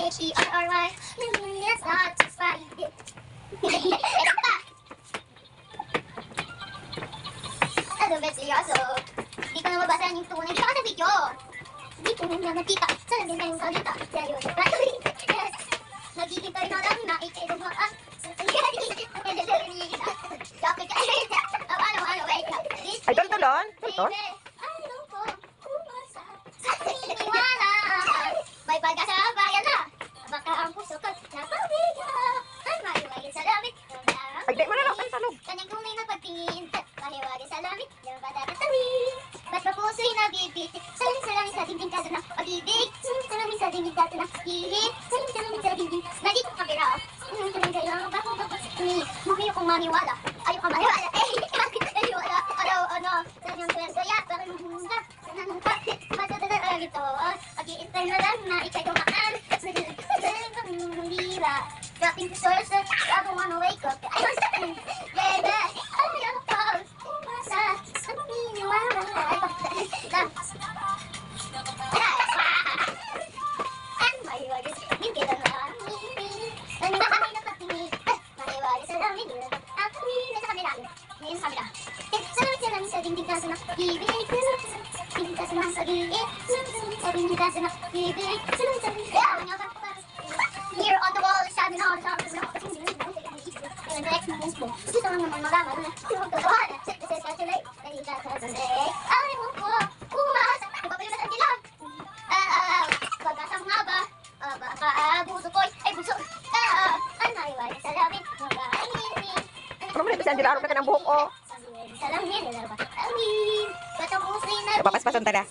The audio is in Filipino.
H-E-R-R-Y. It's not too far. Ito pa. Ano ba seryoso? Hindi ko na mabasahan yung tunay. Tsaka sa video. Hindi ko na nakita. Sana din tayong salita. Seryoso. Yes. Nagiging tayo na lang na ito mo. Ay, tulon. Tulon. May pagkasabayan na. Baka ang puso ko napabigat. Ay, mahiwagin sa lamit. Ay, di mo na lang ang talog. Kanyang kulay na pagtingin. Mahiwagin sa lamit. Yung patatatawin. Ba't ba puso'y nabibitik? Salaming sa dingding kaso ng pag-ibig. Salaming sa dingding kaso ng hihig. Salaming sa dingding. Nandito ang kamera. Salaming kayo. Bakit mukhi kong maniwala. Ayaw ka maniwala. Maniwala. Ano. Salaming kwento ya. Bakit mahunga. Sananong bakit. Matatagal ito. Pag-iintay na lang na ikay tumakan. Dropping the source, I don't wanna wake up. I was saying, baby, I'm your fault. Umasa, sa piniwala. Ang mahiwagis, yung kita na ang bahay na patingin. Mahiwagis sa lamin, ang kami na sa kamera. Ngayon sa kamera. Salaming sa dingding kaso na ibig. Dingding kaso na sa ibig. Salaming sa dingding kaso na ibig. Salaming sa dingding kaso na here on the wall, sabi na ako sa akin. And the next moves mo. Gusto lang naman malaman na yung katotohanan. Kasi calculate. Dahil ka sa Sunday. Ay mo po. Umasa. Magpapaliw na sa dilag. Pagkasang nga ba? Baka buso ko'y. Ay buso. Ang naiwari sa lamin. Ano mo na ito si Angela? Araw ka ng buhok, oh. Sa lamin. Amin. Ba't ang puso'y nabit? Napapaspason ta na.